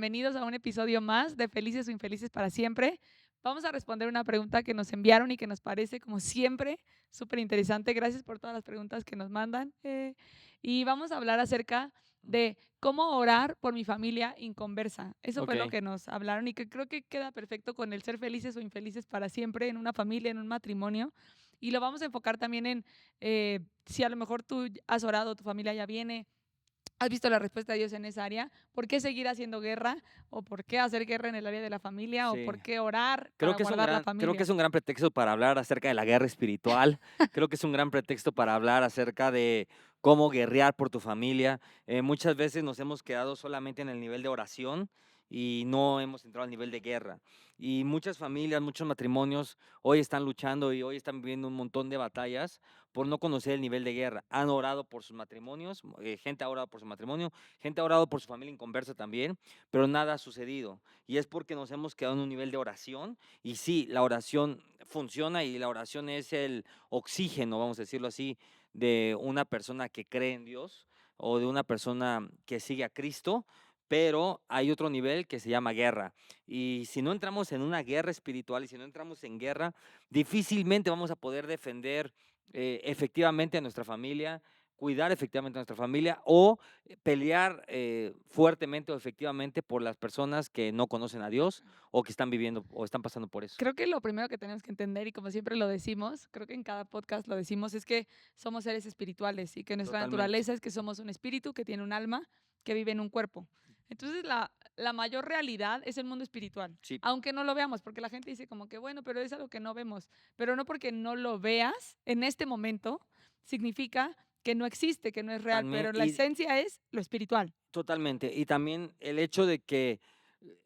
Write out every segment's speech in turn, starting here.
bienvenidos a un episodio más de Felices o Infelices para Siempre. Vamos a responder una pregunta que nos enviaron y que nos parece, como siempre, súper interesante. Gracias por todas las preguntas que nos mandan. Y vamos a hablar acerca de cómo orar por mi familia inconversa. Eso fue lo Okey. que nos hablaron y que creo que queda perfecto con el ser felices o infelices para siempre en una familia, en un matrimonio. Y lo vamos a enfocar también en si a lo mejor tú has orado, tu familia ya viene. ¿Has visto la respuesta de Dios en esa área? ¿Por qué seguir haciendo guerra? ¿O por qué hacer guerra en el área de la familia? ¿O Sí. por qué orar Creo para que es un guardar la creo que es familia? un gran pretexto para hablar acerca de la guerra espiritual. Creo que es un gran pretexto para hablar acerca de cómo guerrear por tu familia. Muchas veces nos hemos quedado solamente en el nivel de oración y no hemos entrado al nivel de guerra. Y muchas familias, muchos matrimonios hoy están luchando y hoy están viviendo un montón de batallas por no conocer el nivel de guerra. Han orado por sus matrimonios, gente ha orado por su matrimonio, gente ha orado por su familia inconversa también, pero nada ha sucedido. Y es porque nos hemos quedado en un nivel de oración. Y sí, la oración funciona y la oración es el oxígeno, vamos a decirlo así, de una persona que cree en Dios o de una persona que sigue a Cristo, pero hay otro nivel que se llama guerra. Y si no entramos en una guerra espiritual y si no entramos en guerra, difícilmente vamos a poder defender efectivamente a nuestra familia, cuidar efectivamente a nuestra familia o pelear fuertemente o efectivamente por las personas que no conocen a Dios o que están viviendo o están pasando por eso. Creo que lo primero que tenemos que entender, y como siempre lo decimos, creo que en cada podcast lo decimos, es que somos seres espirituales y que nuestra Totalmente. naturaleza es que somos un espíritu que tiene un alma que vive en un cuerpo. Entonces, la mayor realidad es el mundo espiritual, Sí, aunque no lo veamos, porque la gente dice como que, bueno, pero es algo que no vemos. Pero no porque no lo veas en este momento, significa que no existe, que no es real, también, pero la y esencia es lo espiritual, totalmente. Y también el hecho de que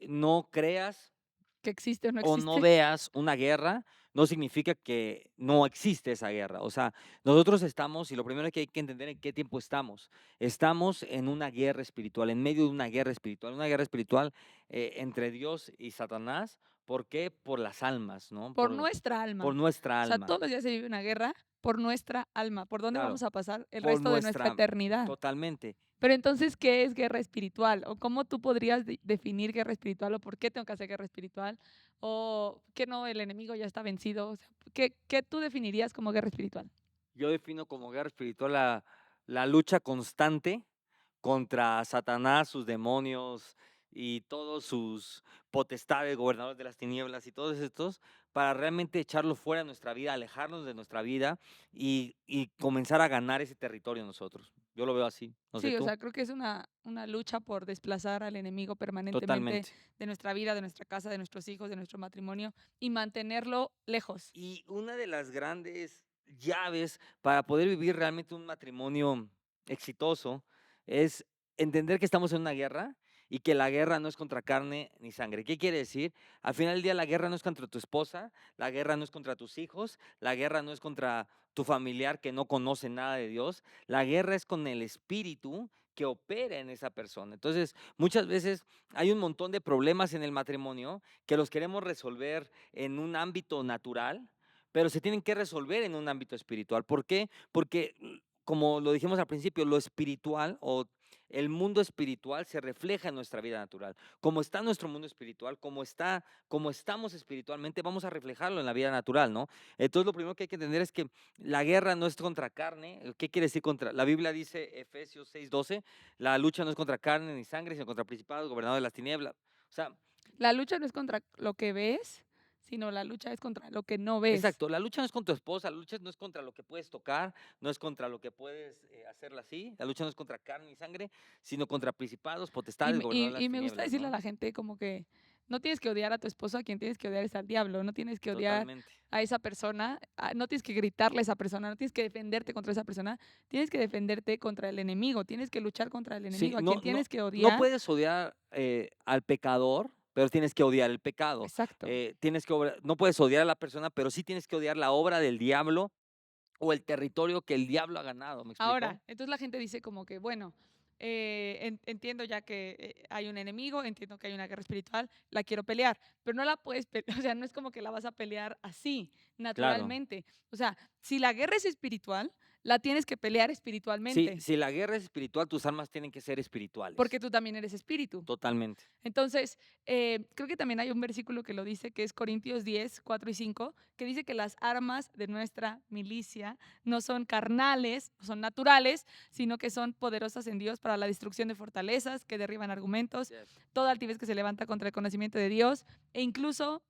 no creas que existe o no o no existe. veas una guerra, no significa que no existe esa guerra. O sea, nosotros estamos, y lo primero que hay que entender en qué tiempo estamos. Estamos en una guerra espiritual, en medio de una guerra espiritual entre Dios y Satanás. ¿Por qué? Por las almas, ¿no? Por nuestra Por alma. nuestra O sea, alma. todos los días se vive una guerra por nuestra alma, por dónde vamos Claro, a pasar el por resto de nuestra nuestra, eternidad. totalmente. Pero entonces, ¿qué es guerra espiritual? ¿O cómo tú podrías definir guerra espiritual? ¿O por qué tengo que hacer guerra espiritual? ¿O que no, el enemigo ya está vencido? O sea, ¿qué tú definirías como guerra espiritual? Yo defino como guerra espiritual la lucha constante contra Satanás, sus demonios y todos sus potestades, gobernadores de las tinieblas y todos estos, para realmente echarlo fuera de nuestra vida, alejarnos de nuestra vida y comenzar a ganar ese territorio nosotros. Yo lo veo así, no sé Sí, o tú. sea, creo que es una lucha por desplazar al enemigo permanentemente Totalmente. de nuestra vida, de nuestra casa, de nuestros hijos, de nuestro matrimonio y mantenerlo lejos. Y una de las grandes llaves para poder vivir realmente un matrimonio exitoso es entender que estamos en una guerra y que la guerra no es contra carne ni sangre. ¿Qué quiere decir? Al final del día la guerra no es contra tu esposa, la guerra no es contra tus hijos, la guerra no es contra tu familiar que no conoce nada de Dios, la guerra es con el espíritu que opera en esa persona. Entonces, muchas veces hay un montón de problemas en el matrimonio que los queremos resolver en un ámbito natural, pero se tienen que resolver en un ámbito espiritual. ¿Por qué? Porque, como lo dijimos al principio, lo espiritual o el mundo espiritual se refleja en nuestra vida natural. Como está nuestro mundo espiritual, como estamos espiritualmente, vamos a reflejarlo en la vida natural, ¿no? Entonces, lo primero que hay que entender es que la guerra no es contra carne. ¿Qué quiere decir contra? La Biblia dice, Efesios 6:12, la lucha no es contra carne ni sangre, sino contra principados, gobernadores de las tinieblas. O sea, La lucha no es contra lo que ves, sino la lucha es contra lo que no ves. exacto, la lucha no es con tu esposa, la lucha no es contra lo que puedes tocar, no es contra lo que puedes hacerla así, la lucha no es contra carne y sangre, sino contra principados, Y potestades, me, y, gobernadores de las y me gusta tinieblas, decirle a ¿no? la gente como que no tienes que odiar a tu esposo, a quien tienes que odiar es al diablo, no tienes que odiar Totalmente. a esa persona, no tienes que gritarle a esa persona, no tienes que defenderte contra esa persona, tienes que defenderte contra el enemigo, tienes que luchar contra el Sí, enemigo, a quien tienes que no odiar. puedes odiar al pecador, pero tienes que odiar el pecado. Exacto. No puedes odiar a la persona, pero sí tienes que odiar la obra del diablo o el territorio que el diablo ha ganado, ¿me explico? Ahora, entonces la gente dice como que, bueno, entiendo ya que hay un enemigo, entiendo que hay una guerra espiritual, la quiero pelear, pero no la puedes, o sea, no es como que la vas a pelear así, Claro, naturalmente. O sea, si la guerra es espiritual, la tienes que pelear Sí, espiritualmente, si la guerra es espiritual, tus armas tienen que ser espirituales. porque tú también eres espíritu. Totalmente. Entonces, creo que también hay un versículo que lo dice, que es Corintios 10, 4 y 5, que dice que las armas de nuestra milicia no son carnales, no son naturales, sino que son poderosas en Dios para la destrucción de fortalezas, que derriban argumentos, Yes. toda altivez que se levanta contra el conocimiento de Dios, e incluso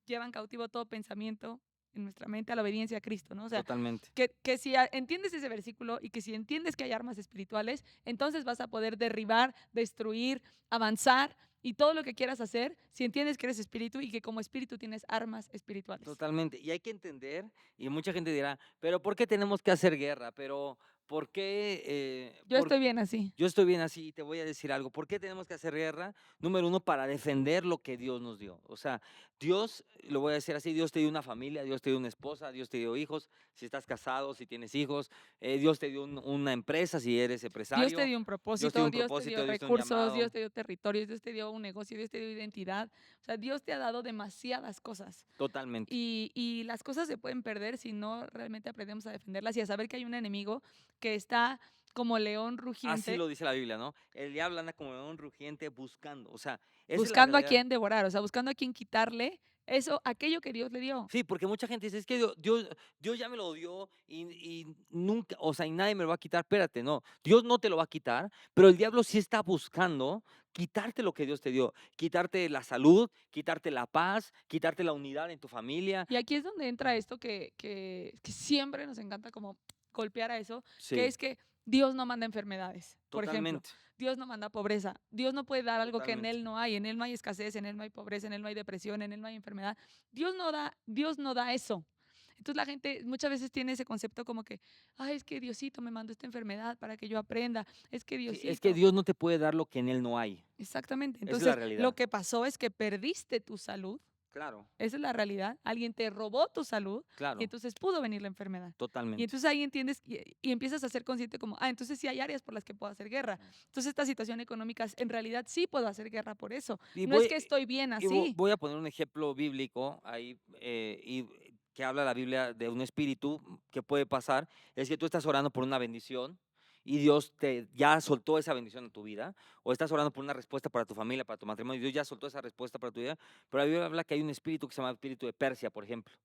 llevan cautivo todo pensamiento en nuestra mente a la obediencia a Cristo, ¿no? O sea, Totalmente. que si entiendes ese versículo y que si entiendes que hay armas espirituales, entonces vas a poder derribar, destruir, avanzar y todo lo que quieras hacer si entiendes que eres espíritu y que como espíritu tienes armas espirituales. Totalmente. Y hay que entender, y mucha gente dirá, pero ¿por qué tenemos que hacer guerra? Pero ¿por qué? Yo estoy bien así. Yo estoy bien así y te voy a decir algo. ¿Por qué tenemos que hacer guerra? Número uno, para defender lo que Dios nos dio. O sea, Dios, lo voy a decir así, Dios te dio una familia, Dios te dio una esposa, Dios te dio hijos, si estás casado, si tienes hijos, Dios te dio una empresa, si eres Dios te empresario, dio un Dios te dio propósito, un Dios te dio propósito, Dios te dio un recursos, llamado. Dios te dio territorios, Dios te dio un negocio, Dios te dio identidad. O sea, Dios te ha dado demasiadas cosas. Totalmente. Y las cosas se pueden perder si no realmente aprendemos a defenderlas y a saber que hay un enemigo que está como león Así rugiente lo dice la Biblia, ¿no? El diablo anda como un rugiente buscando. O sea, esa es la buscando a realidad. quién devorar, o sea, buscando a quién quitarle eso, aquello que Dios le dio. Sí, porque mucha gente dice, es que Dios ya me lo dio y nunca, o sea, y nadie me lo va a quitar. Espérate, no, Dios no te lo va a quitar, pero el diablo sí está buscando quitarte lo que Dios te dio, quitarte la salud, quitarte la paz, quitarte la unidad en tu familia. Y aquí es donde entra esto que siempre nos encanta como golpear a eso, que Sí, es que Dios no manda enfermedades, por ejemplo. totalmente, Dios no manda pobreza. Dios no puede dar algo que en totalmente. Él no hay. En Él no hay escasez, en Él no hay pobreza, en Él no hay depresión, en Él no hay enfermedad. Dios no da eso. Entonces la gente muchas veces tiene ese concepto como que, ay, es que Diosito me mandó esta enfermedad para que yo aprenda. Es que Sí, es que Diosito. Dios no te puede dar lo que en Él no hay. Exactamente. Esa es la Entonces lo realidad. que pasó es que perdiste tu salud. Claro, Esa es la realidad. Alguien te robó tu salud y claro, entonces pudo venir la enfermedad. Y totalmente. entonces ahí entiendes y empiezas a ser consciente como, entonces sí hay áreas por las que puedo hacer guerra. Entonces esta situación económica, en realidad sí puedo hacer guerra por eso. Y No es voy, que estoy bien y así. voy a poner un ejemplo bíblico ahí, y que habla la Biblia de un espíritu que puede pasar, es que tú estás orando por una bendición y Dios te ya soltó esa bendición en tu vida, o estás orando por una respuesta para tu familia, para tu matrimonio, y Dios ya soltó esa respuesta para tu vida, pero la Biblia habla que hay un espíritu que se llama espíritu de Persia, por ejemplo,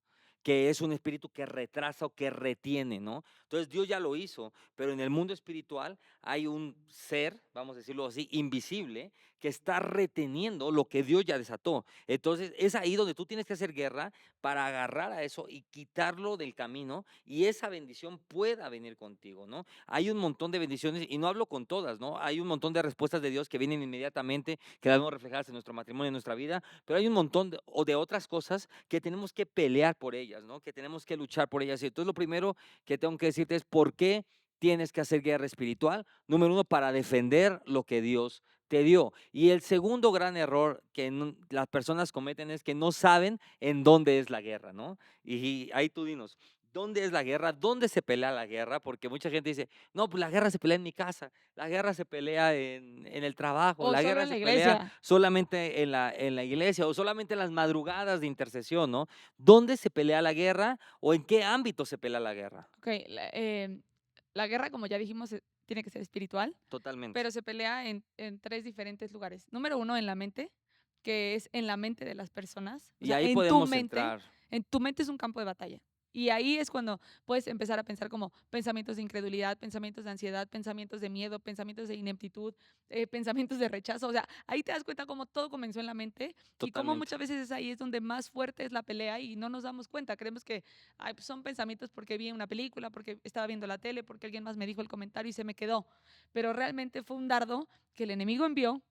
que es un espíritu que retrasa o que retiene, ¿no? Entonces Dios ya lo hizo, pero en el mundo espiritual hay un ser, vamos a decirlo así, invisible, que está reteniendo lo que Dios ya desató. Entonces es ahí donde tú tienes que hacer guerra para agarrar a eso y quitarlo del camino y esa bendición pueda venir contigo, ¿no? Hay un montón de bendiciones y no hablo con todas, ¿no? Hay un montón de respuestas de Dios que vienen inmediatamente, que las vemos reflejadas en nuestro matrimonio, en nuestra vida, pero hay un montón de otras cosas que tenemos que pelear por ellas, ¿no? Que tenemos que luchar por ellas. Y entonces lo primero que tengo que decirte es por qué tienes que hacer guerra espiritual. Número uno, para defender lo que Dios te dio. Y el segundo gran error que las personas cometen es que no saben en dónde es la guerra, ¿no? Y ahí tú dinos, ¿dónde es la guerra? ¿Dónde se pelea la guerra? Porque mucha gente dice, no, pues la guerra se pelea en mi casa, la guerra se pelea en el trabajo, O la solo guerra en la se pelea iglesia. solamente en la iglesia o solamente en las madrugadas de intercesión, ¿no? ¿Dónde se pelea la guerra o en qué ámbito se pelea la guerra? Ok, la guerra, como ya dijimos, tiene que ser espiritual, Totalmente. pero se pelea en tres diferentes lugares. Número uno, en la mente, que es en la mente de las personas. O Y sea, ahí podemos entrar. en tu mente es un campo de batalla. Y ahí es cuando puedes empezar a pensar como pensamientos de incredulidad, pensamientos de ansiedad, pensamientos de miedo, pensamientos de ineptitud, pensamientos de rechazo. O sea, ahí te das cuenta cómo todo comenzó en la mente y cómo Totalmente. muchas veces es ahí es donde más fuerte es la pelea y no nos damos cuenta. Creemos que ay, pues son pensamientos porque vi una película, porque estaba viendo la tele, porque alguien más me dijo el comentario y se me quedó. Pero realmente fue un dardo que el enemigo envió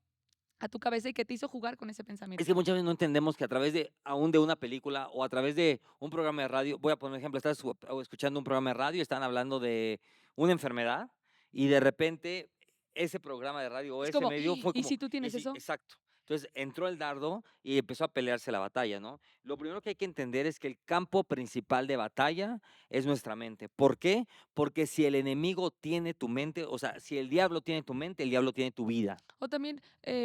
a tu cabeza y que te hizo jugar con ese Es pensamiento. que muchas veces no entendemos que a través de, aún de una película o a través de un programa de radio, voy a poner un ejemplo, estás escuchando un programa de radio y están hablando de una enfermedad y de repente ese programa de radio o Es ese como, medio "¡Ah! fue ¿Y como, si tú tienes eso? exacto. Entonces entró el dardo y empezó a pelearse la batalla, ¿no? Lo primero que hay que entender es que el campo principal de batalla es nuestra mente. ¿Por qué? Porque si el enemigo tiene tu mente, o sea, si el diablo tiene tu mente, el diablo tiene tu vida. O también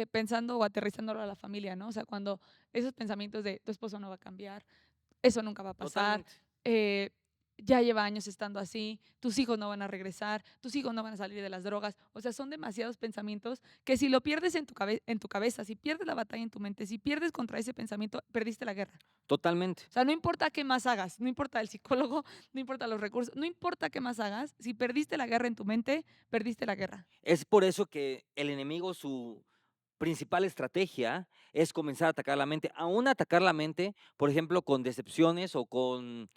pensando o aterrizándolo a la familia, ¿no? O sea, cuando esos pensamientos de tu esposo no va a cambiar, eso nunca va a pasar, Totalmente. eh, ya lleva años estando así, tus hijos no van a regresar, tus hijos no van a salir de las drogas. O sea, son demasiados pensamientos que si lo pierdes en tu cabeza, si pierdes la batalla en tu mente, si pierdes contra ese pensamiento, perdiste la guerra. Totalmente. O sea, no importa qué más hagas, no importa el psicólogo, no importa los recursos, no importa qué más hagas, si perdiste la guerra en tu mente, perdiste la guerra. Es por eso que el enemigo, su principal estrategia es comenzar a atacar la mente, aún atacar la mente, por ejemplo, con decepciones o con,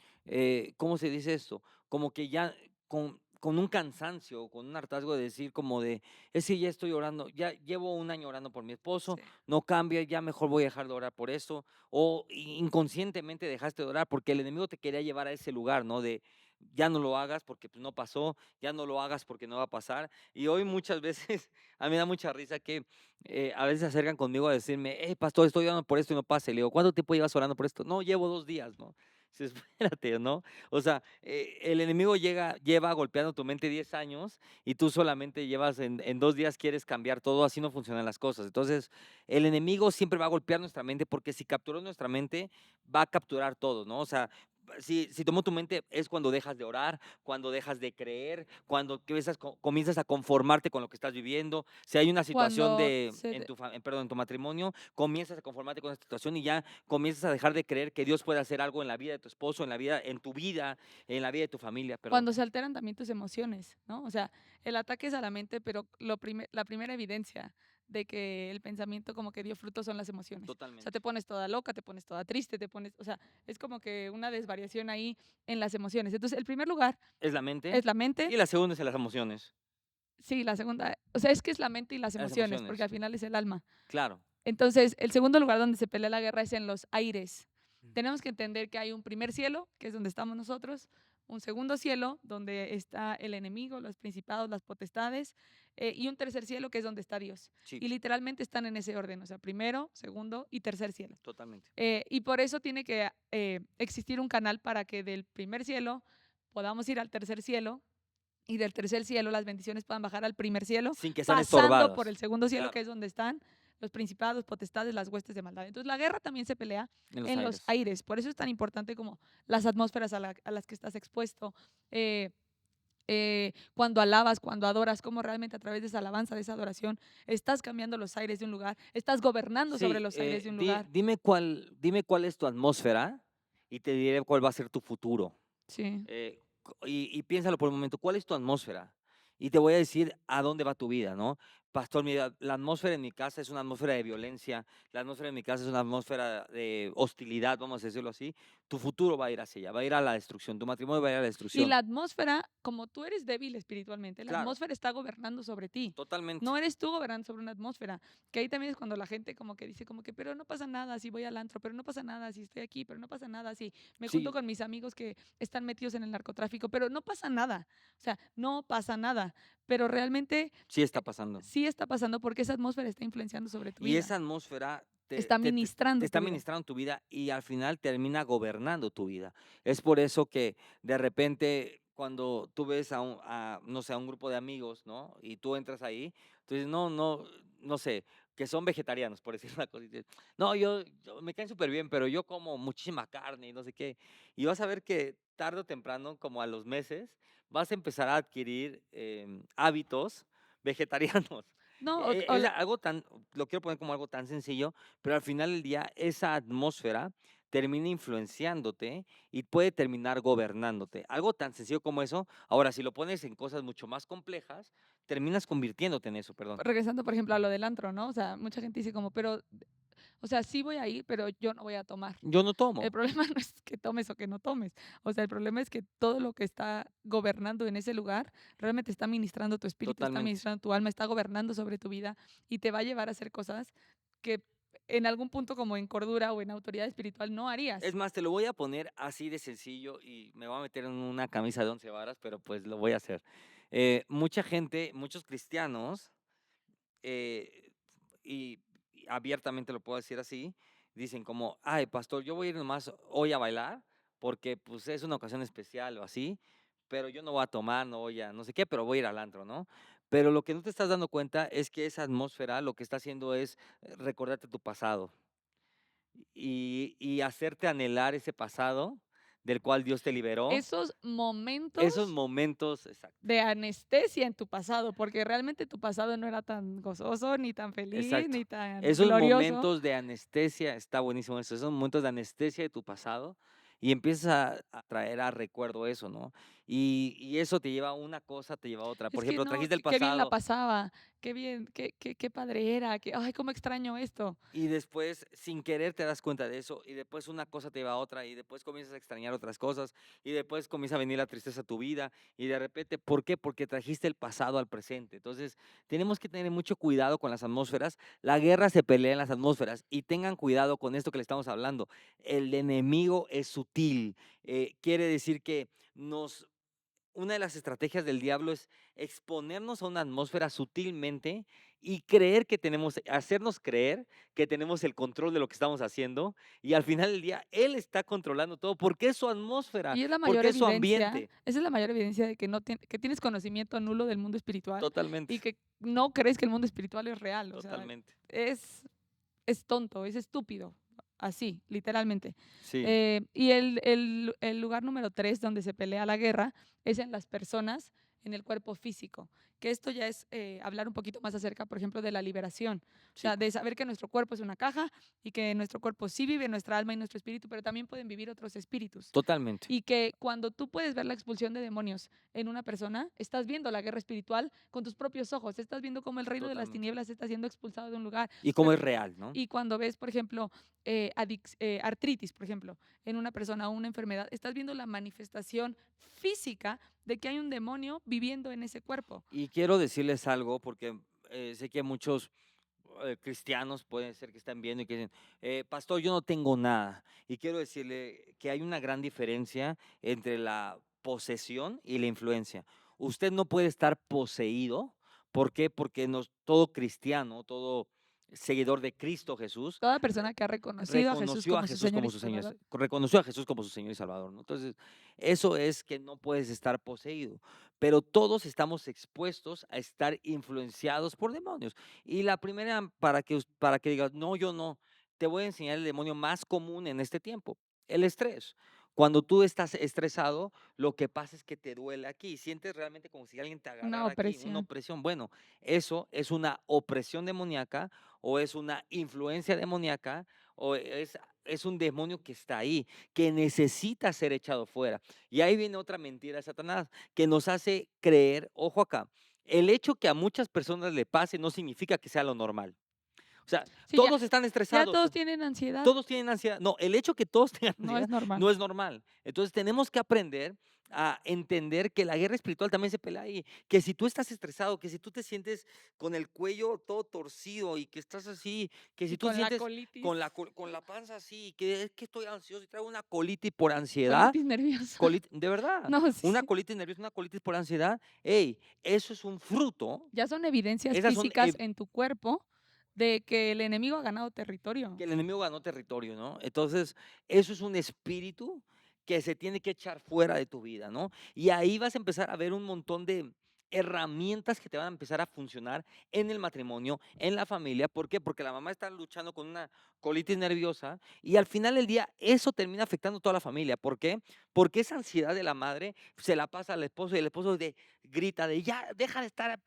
¿cómo se dice esto? Como que ya con un cansancio, con un hartazgo de decir como de, es que ya estoy orando, ya llevo un año orando por mi esposo, Sí. no cambia, ya mejor voy a dejar de orar por eso, o inconscientemente dejaste de orar porque el enemigo te quería llevar a ese lugar, ¿no? De ya no lo hagas porque pues, no pasó, ya no lo hagas porque no va a pasar. Y hoy muchas veces, a mí me da mucha risa que a veces se acercan conmigo a decirme, hey, pastor, estoy orando por esto y no pasa. Y le digo, ¿cuánto tiempo llevas orando por esto? No, llevo 2 días, ¿no? Dices, espérate, ¿no? O sea, el enemigo lleva golpeando tu mente 10 años y tú solamente llevas en 2 días quieres cambiar todo, así no funcionan las cosas. Entonces, el enemigo siempre va a golpear nuestra mente porque si capturó nuestra mente, va a capturar todo, ¿no? O sea, si tomó tu mente es cuando dejas de orar, cuando dejas de creer, cuando comienzas a conformarte con lo que estás viviendo. Si hay una situación Cuando se en perdón, en tu matrimonio, comienzas a conformarte con esa situación y ya comienzas a dejar de creer que Dios puede hacer algo en la vida de tu esposo, en tu vida, en la vida de tu familia, perdón. Cuando se alteran también tus emociones, ¿no? O sea, el ataque es a la mente, pero la primera evidencia de que el pensamiento como que dio fruto son las emociones. O sea, Totalmente. te pones toda loca, te pones toda triste, o sea, es como que una desvariación ahí en las emociones. Entonces, el primer lugar Es la mente es la mente, y la segunda es en las emociones. sí, la segunda, o sea, es que es la mente y las Las emociones, porque emociones, al final es el alma. claro. Entonces, el segundo lugar donde se pelea la guerra es en los aires. Tenemos que entender que hay un primer cielo, que es donde estamos nosotros, un segundo cielo, donde está el enemigo, los principados, las potestades, y un tercer cielo, que es donde está Dios. Sí, Y literalmente están en ese orden, o sea, primero, segundo y tercer cielo. totalmente. Y por eso tiene que existir un canal para que del primer cielo podamos ir al tercer cielo y del tercer cielo las bendiciones puedan bajar al primer cielo, Sin que sean pasando por el estorbadas. segundo cielo, que Claro, es donde están los principados, potestades, las huestes de maldad. Entonces la guerra también se pelea en los en los aires. aires. Por eso es tan importante como las atmósferas a las que estás expuesto. eh, cuando alabas, cuando adoras, cómo realmente a través de esa alabanza, de esa adoración, estás cambiando los aires de un lugar, estás gobernando sobre Sí, los aires de un di lugar. dime cuál es tu atmósfera y te diré cuál va a ser tu futuro. Sí. Y piénsalo por un momento, ¿cuál es tu atmósfera? Y te voy a decir a dónde va tu vida, ¿no? Pastor, mira, la atmósfera en mi casa es una atmósfera de violencia, la atmósfera en mi casa es una atmósfera de hostilidad, vamos a decirlo así. Tu futuro va a ir hacia allá, va a ir a la destrucción, tu matrimonio va a ir a la Y destrucción. la atmósfera, como tú eres débil espiritualmente, la Claro, atmósfera está gobernando sobre ti. totalmente. No eres tú gobernando sobre una atmósfera. Que ahí también es cuando la gente como que dice como que, pero no pasa nada si voy al antro, pero no pasa nada si estoy aquí, pero no pasa nada si me junto Sí, con mis amigos que están metidos en el narcotráfico, pero no pasa nada. O sea, no pasa nada. Pero realmente sí está pasando. sí está pasando porque esa atmósfera está influenciando sobre tu Y vida. esa atmósfera Está te ministrando tu está vida. ministrando tu vida y al final termina gobernando tu vida. Es por eso que de repente cuando tú ves no sé, a un grupo de amigos, ¿no? Y tú entras ahí, tú dices, no, no, no sé, que son vegetarianos, por decir una cosa. Y dices, no, me caen súper bien, pero yo como muchísima carne y no sé qué. Y vas a ver que tarde o temprano, como a los meses, vas a empezar a adquirir hábitos vegetarianos. No, Es algo lo quiero poner como algo tan sencillo, pero al final del día esa atmósfera termina influenciándote y puede terminar gobernándote. Algo tan sencillo como eso, ahora si lo pones en cosas mucho más complejas, terminas convirtiéndote en eso, perdón. regresando, por ejemplo, a lo del antro, ¿no? O sea, mucha gente dice como, pero, o sea, sí voy a ir, pero yo no voy a tomar. Yo no El tomo, problema no es que tomes o que no tomes. O sea, el problema es que todo lo que está gobernando en ese lugar realmente está ministrando tu espíritu, está totalmente. ministrando tu alma, está gobernando sobre tu vida y te va a llevar a hacer cosas que en algún punto como en cordura o en autoridad espiritual no Es harías. más, te lo voy a poner así de sencillo y me voy a meter en una camisa de 11 varas, pero pues lo voy a hacer. Mucha gente, muchos cristianos, eh, y abiertamente lo puedo decir así, dicen como, ay, pastor, yo voy a ir nomás hoy a bailar porque pues es una ocasión especial o así, pero yo no voy a tomar, no voy a no sé qué, pero voy a ir al antro, ¿no? Pero lo que no te estás dando cuenta es que esa atmósfera lo que está haciendo es recordarte tu pasado y hacerte anhelar ese pasado del cual Dios te liberó. Esos Esos momentos momentos, exacto, de anestesia en tu pasado, porque realmente tu pasado no era tan gozoso, ni tan feliz, exacto. ni tan Esos glorioso. momentos de anestesia, está buenísimo eso, esos momentos de anestesia de tu pasado y empiezas a traer a recuerdo eso, ¿no? Y eso te lleva a una cosa, te lleva a otra. Por Es que ejemplo, no, trajiste el qué bien la pasado. pasaba, qué bien, qué padre era, que, ay, cómo extraño esto. Y después, sin querer, te das cuenta de eso, y después una cosa te lleva a otra, y después comienzas a extrañar otras cosas, y después comienza a venir la tristeza a tu vida, y de repente, ¿por qué? Porque trajiste el pasado al presente. Entonces, tenemos que tener mucho cuidado con las atmósferas. La guerra se pelea en las atmósferas, y tengan cuidado con esto que le estamos hablando. El enemigo es sutil, quiere decir que una de las estrategias del diablo es exponernos a una atmósfera sutilmente y hacernos creer que tenemos el control de lo que estamos haciendo y al final del día él está controlando todo porque es su atmósfera, Y es la mayor porque es su evidencia, ambiente. esa es la mayor evidencia de que no que tienes conocimiento nulo del mundo espiritual Totalmente, y que no crees que el mundo espiritual es real. O sea, totalmente. es, es tonto, es estúpido, así, literalmente. Sí, Y el lugar número 3 donde se pelea la guerra es en las personas, en el cuerpo físico, que esto ya es hablar un poquito más acerca, por ejemplo, de la liberación, o sí, sea, de saber que nuestro cuerpo es una caja y que nuestro cuerpo sí vive, nuestra alma y nuestro espíritu, pero también pueden vivir otros espíritus. totalmente, Y que cuando tú puedes ver la expulsión de demonios en una persona, estás viendo la guerra espiritual con tus propios ojos, estás viendo cómo el reino de las totalmente. tinieblas está siendo expulsado de un lugar. Y cómo es real, ¿no? Y cuando ves, por ejemplo, artritis, por ejemplo, en una persona o una enfermedad, estás viendo la manifestación física de que hay un demonio viviendo en ese cuerpo. Y quiero decirles algo porque sé que muchos cristianos pueden ser que están viendo y que dicen, pastor, yo no tengo nada. Y quiero decirle que hay una gran diferencia entre la posesión y la influencia. Usted no puede estar poseído. ¿Por qué? Porque todo cristiano, todo seguidor de Cristo Jesús, Toda persona que ha reconocido a Jesús reconoció a como su Jesús Señor y como su su Señor, Salvador. reconoció a Jesús como su Señor y Salvador, ¿no? Entonces, eso es que no puedes estar poseído, pero todos estamos expuestos a estar influenciados por demonios. Y la primera, para que digas, no, yo no, te voy a enseñar el demonio más común en este tiempo, el estrés. Cuando tú estás estresado, lo que pasa es que te duele aquí, sientes realmente como si alguien te Una agarrara aquí, una opresión. opresión. Bueno, eso es una opresión demoníaca o es una influencia demoníaca o es un demonio que está ahí, que necesita ser echado fuera. Y ahí viene otra mentira de Satanás, que nos hace creer, ojo acá, el hecho que a muchas personas le pase no significa que sea lo normal. O sea, Sí, todos están ya estresados, todos tienen ansiedad, todos tienen ansiedad. No, el hecho que todos tengan no es ansiedad normal. no es normal. Entonces tenemos que aprender a entender que la guerra espiritual también se pelea ahí, que si tú estás estresado, que si tú te sientes con el cuello todo torcido y que estás así, que si Y tú te con la sientes colitis, con la panza así, que es que estoy ansioso y traigo una colitis por ansiedad, colitis nerviosa. de verdad, No, sí, una sí. colitis nerviosa, una colitis por ansiedad, hey, eso es un fruto, Ya son evidencias esas son físicas en tu cuerpo de que el enemigo ha ganado territorio. que el enemigo ganó territorio, ¿no? Entonces, eso es un espíritu que se tiene que echar fuera de tu vida, ¿no? Y ahí vas a empezar a ver un montón de herramientas que te van a empezar a funcionar en el matrimonio, en la familia. ¿Por qué? Porque la mamá está luchando con una colitis nerviosa y al final del día eso termina afectando a toda la familia. ¿Por qué? Porque esa ansiedad de la madre se la pasa al esposo y el esposo grita de ya, deja de estar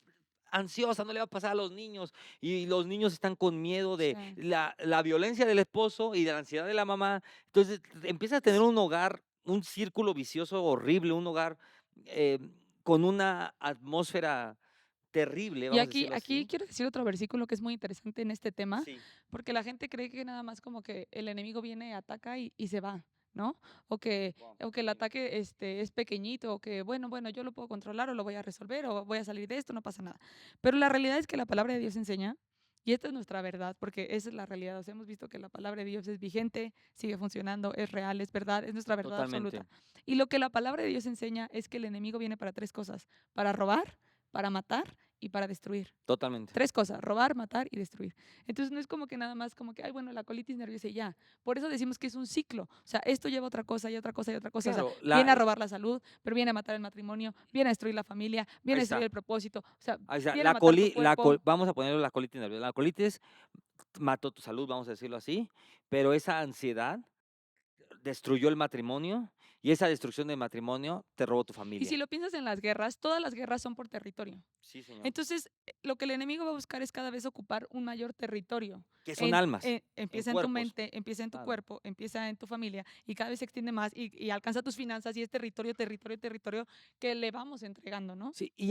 ansiosa, no le va a pasar a los niños. Y los niños están con miedo Sí. de la violencia del esposo y de la ansiedad de la mamá. Entonces empieza a tener un hogar, un círculo vicioso horrible, un hogar eh, con una atmósfera terrible, Y vamos a aquí, decirlo aquí así. quiero decir otro versículo que es muy interesante en este tema, Sí, porque la gente cree que nada más como que el enemigo viene, ataca y se va, ¿no? wow, O que el sí, ataque es pequeñito, o que bueno, yo lo puedo controlar o lo voy a resolver o voy a salir de esto, no pasa nada. Pero la realidad es que la palabra de Dios enseña, y esta es nuestra verdad, porque esa es la realidad. O sea, hemos visto que la palabra de Dios es vigente, sigue funcionando, es real, es verdad, es nuestra verdad totalmente, absoluta. Y lo que la palabra de Dios enseña es que el enemigo viene para tres cosas: para robar, para matar y para destruir. totalmente. Tres cosas: robar, matar y destruir. Entonces no es como que nada más como que, ay, bueno, la colitis nerviosa y ya. Por eso decimos que es un ciclo. O sea, esto lleva a otra cosa y otra cosa y otra cosa. O sea, Claro, viene a robar la salud, pero viene a matar el matrimonio, viene a destruir la familia, viene ahí a destruir está, el propósito. O sea, ahí está. viene a matar tu cuerpo. Vamos a ponerlo la colitis nerviosa. La colitis mató tu salud, vamos a decirlo así, pero esa ansiedad destruyó el matrimonio y esa destrucción de matrimonio te robó tu Y si familia. lo piensas en las guerras, todas las guerras son por territorio. Sí, señor. Entonces, lo que el enemigo va a buscar es cada vez ocupar un mayor territorio. Que son almas, en Empieza en tu cuerpos. mente, empieza en tu Claro. cuerpo, empieza en tu familia y cada vez se extiende más y alcanza tus finanzas y es territorio, territorio, territorio que le vamos entregando, ¿no? Sí, y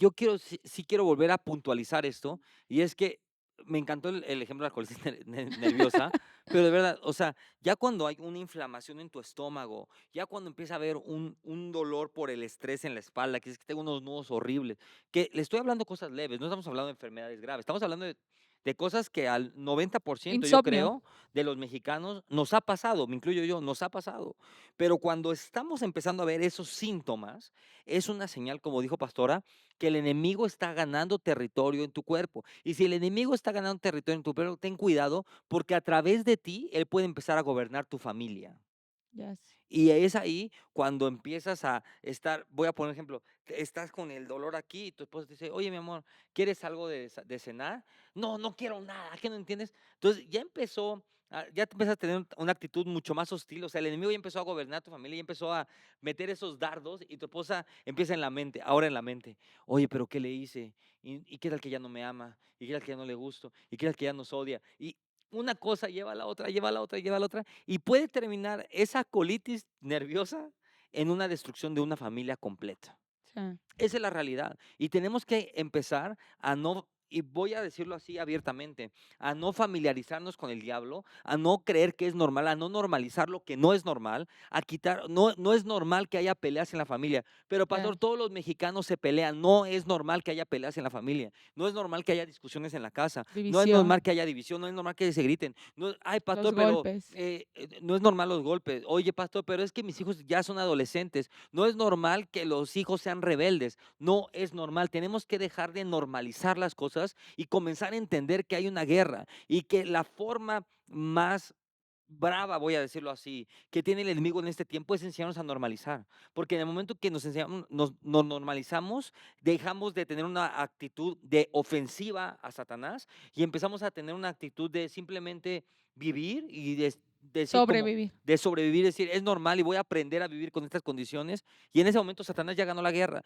yo quiero, sí quiero volver a puntualizar esto, y es que me encantó el ejemplo de la colitis nerviosa, pero de verdad, o sea, ya cuando hay una inflamación en tu estómago, ya cuando empieza a haber un dolor por el estrés en la espalda, que es que tengo unos nudos horribles, que le estoy hablando cosas leves, no estamos hablando de enfermedades graves, estamos hablando de cosas que al 90% yo Insomnio. creo de los mexicanos nos ha pasado, me incluyo yo, nos ha pasado. Pero cuando estamos empezando a ver esos síntomas, es una señal, como dijo Pastora, que el enemigo está ganando territorio en tu cuerpo. Y si el enemigo está ganando territorio en tu cuerpo, ten cuidado porque a través de ti él puede empezar a gobernar tu familia. Ya sé. Y es ahí cuando empiezas a estar, voy a poner ejemplo, estás con el dolor aquí y tu esposa te dice, oye, mi amor, ¿quieres algo de cenar? No, no quiero nada, ¿qué no entiendes? Entonces ya empezó, ya te empiezas a tener una actitud mucho más hostil, o sea, el enemigo ya empezó a gobernar tu familia, ya empezó a meter esos dardos y tu esposa empieza en la mente, ahora en la mente, oye, pero ¿qué le hice? ¿Y qué tal que ya no me ama? ¿Y qué tal que ya no le gusto? ¿Y qué tal que ya nos odia? Y una cosa lleva a la otra, lleva a la otra, lleva a la otra y puede terminar esa colitis nerviosa en una destrucción de una familia completa. Sí. Esa es la realidad. Y tenemos que empezar a no, y voy a decirlo así abiertamente, a no familiarizarnos con el diablo, a no creer que es normal, a no normalizar lo que no es normal, a quitar, no, no es normal que haya peleas en la familia. Pero pastor, Ya. todos los mexicanos se pelean, no es normal que haya peleas en la familia, no es normal que haya discusiones en la casa, no es normal División, que haya división, no es normal que se griten. No, ay, los pastor, pero golpes. no es normal los golpes. Oye, pastor, pero es que mis hijos ya son adolescentes. No es normal que los hijos sean rebeldes. No es normal. Tenemos que dejar de normalizar las cosas y comenzar a entender que hay una guerra y que la forma más brava, voy a decirlo así, que tiene el enemigo en este tiempo es enseñarnos a normalizar. Porque en el momento que nos enseñamos, nos normalizamos, dejamos de tener una actitud de ofensiva a Satanás y empezamos a tener una actitud de simplemente vivir y de decir como Sobrevivir. de sobrevivir, decir, es normal y voy a aprender a vivir con estas condiciones. Y en ese momento Satanás ya ganó la guerra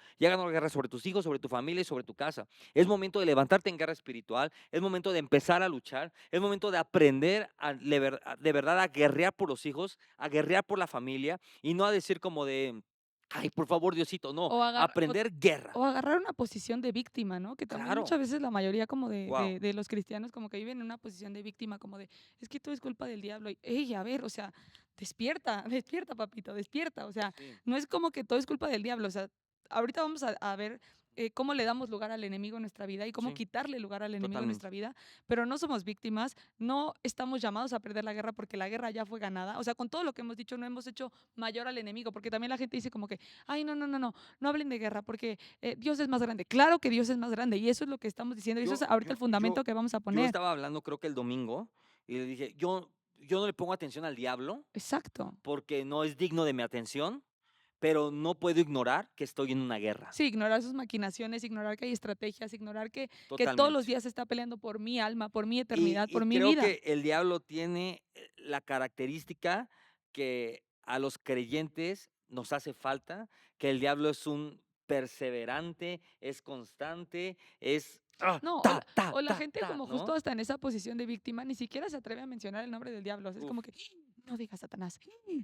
sobre tus hijos, sobre tu familia y sobre tu casa. Es momento de levantarte en guerra espiritual, es momento de empezar a luchar, es momento de aprender de verdad a guerrear por los hijos, a guerrear por la familia y no a decir como de, ay, por favor, Diosito, no, O agar o aprender guerra. O agarrar una posición de víctima, ¿no? Que también Claro, muchas veces la mayoría como de wow. de los cristianos como que viven en una posición de víctima, como de, es que todo es culpa del diablo. Y, ey, a ver, o sea, despierta, despierta, papito, despierta. O sea, Sí, no es como que todo es culpa del diablo. O sea, ahorita vamos a ver cómo le damos lugar al enemigo en nuestra vida y cómo sí, quitarle lugar al enemigo en totalmente. nuestra vida, pero no somos víctimas, no estamos llamados a perder la guerra porque la guerra ya fue ganada. O sea, con todo lo que hemos dicho, no hemos hecho mayor al enemigo, porque también la gente dice como que, ay, no, no, no, no, no hablen de guerra porque Dios es más grande. Claro que Dios es más grande y eso es lo que estamos diciendo y eso es Yo, ahorita yo, el yo, fundamento que vamos a yo poner. estaba hablando creo que el domingo y le dije, yo no le pongo atención al diablo Exacto. porque no es digno de mi atención, pero no puedo ignorar que estoy en una guerra. Sí, ignorar sus maquinaciones, ignorar que hay estrategias, ignorar que todos los Totalmente. días se está peleando por mi alma, por mi Y, eternidad, y por mi creo vida. que el diablo tiene la característica que a los creyentes nos hace falta, que el diablo es un perseverante, es constante, es No, ta, ta, o la ta, gente ta, como justo ¿no? hasta en esa posición de víctima ni siquiera se atreve a mencionar el nombre del diablo. O sea, es Uf. como que no digas Satanás,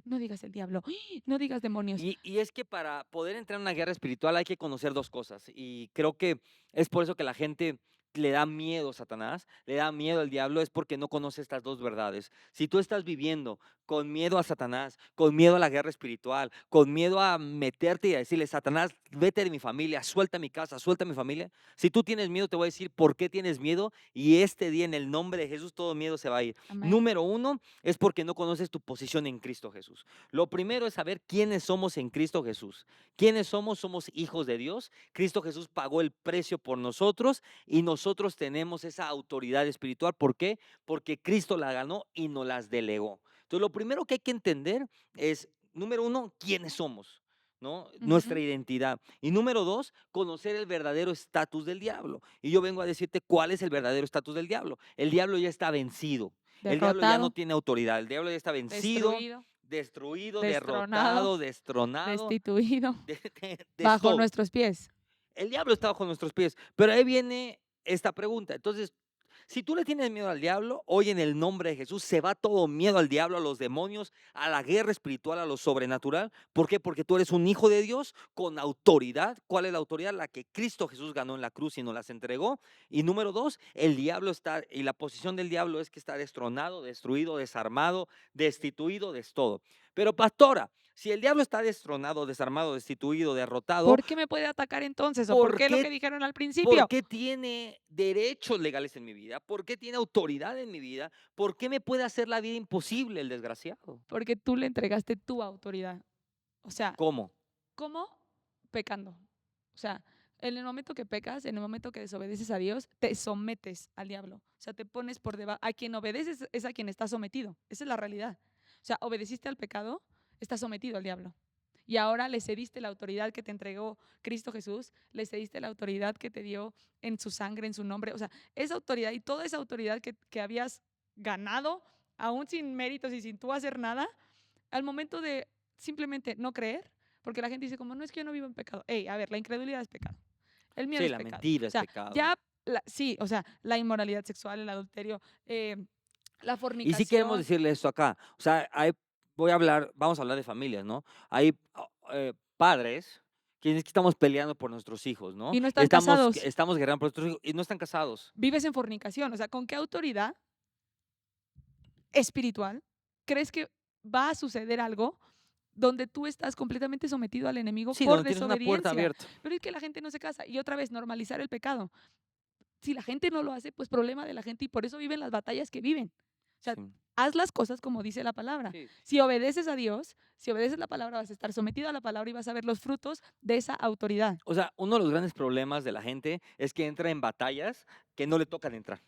no digas el diablo, no digas demonios. Y es que para poder entrar en una guerra espiritual hay que conocer dos cosas. Y creo que es por eso que la gente le da miedo a Satanás, le da miedo al diablo, es porque no conoce estas dos verdades. Si tú estás viviendo con miedo a Satanás, con miedo a la guerra espiritual, con miedo a meterte y a decirle, Satanás, vete de mi familia, suelta mi casa, suelta mi familia. Si tú tienes miedo, te voy a decir por qué tienes miedo y este día en el nombre de Jesús todo miedo se va a ir. Amén. Número uno es porque no conoces tu posición en Cristo Jesús. Lo primero es saber quiénes somos en Cristo Jesús. ¿Quiénes somos? Somos hijos de Dios. Cristo Jesús pagó el precio por nosotros y nosotros tenemos esa autoridad espiritual. ¿Por qué? Porque Cristo la ganó y nos las delegó. Entonces, lo primero que hay que entender es, número uno, quiénes somos, ¿no? Nuestra Ujú. identidad. Y número dos, conocer el verdadero estatus del diablo. Y yo vengo a decirte cuál es el verdadero estatus del diablo. El diablo ya está vencido. El diablo ya no Derrotado, tiene autoridad. El diablo ya está vencido, destruido. destruido, Destronado, derrotado, destronado, destituido, de bajo todo. nuestros pies. El diablo está bajo nuestros pies. Pero ahí viene esta pregunta. Entonces, si tú le tienes miedo al diablo, hoy en el nombre de Jesús se va todo miedo al diablo, a los demonios, a la guerra espiritual, a lo sobrenatural. ¿Por qué? Porque tú eres un hijo de Dios con autoridad. ¿Cuál es la autoridad? La que Cristo Jesús ganó en la cruz y nos las entregó. Y número dos, el diablo está, y la posición del diablo es que está destronado, destruido, desarmado, destituido, de todo. Pero pastora, si el diablo está destronado, desarmado, destituido, derrotado, ¿Por qué me puede atacar entonces? ¿O por ¿por qué lo que qué dijeron al ¿por principio? qué tiene derechos legales en mi vida? ¿Por qué tiene autoridad en mi vida? ¿Por qué me puede hacer la vida imposible el desgraciado? Porque tú le entregaste tu autoridad. O sea, ¿Cómo? ¿cómo? Pecando. O sea, en el momento que pecas, en el momento que desobedeces a Dios, te sometes al diablo. O sea, te pones por debajo. A quien obedeces es a quien está sometido. Esa es la realidad. O sea, obedeciste al pecado, estás sometido al diablo. Y ahora le cediste la autoridad que te entregó Cristo Jesús, le cediste la autoridad que te dio en su sangre, en su nombre. O sea, esa autoridad y toda esa autoridad que habías ganado, aún sin méritos y sin tú hacer nada, al momento de simplemente no creer, porque la gente dice como, no es que yo no vivo en pecado. Ey, a ver, la incredulidad es pecado. El miedo Sí, es la pecado. mentira O es sea, pecado. ya, sí, o sea, la inmoralidad sexual, el adulterio, la Y sí queremos fornicación. decirle esto acá. O sea, vamos a hablar de familias, ¿no? Hay padres que estamos peleando por nuestros hijos, ¿no? Y no están casados. Estamos guerreando por nuestros hijos y no están casados. Vives en fornicación. O sea, ¿con qué autoridad espiritual crees que va a suceder algo donde tú estás completamente sometido al enemigo Sí, por donde tienes una puerta desobediencia? abierta. Pero es que la gente no se casa. Y otra vez, normalizar el pecado. Si la gente no lo hace, pues problema de la gente y por eso viven las batallas que viven. O sea, Sí. haz las cosas como dice la palabra. Sí. Si obedeces a Dios, si obedeces la palabra, vas a estar sometido a la palabra y vas a ver los frutos de esa autoridad. O sea, uno de los grandes problemas de la gente es que entra en batallas que no le tocan entrar.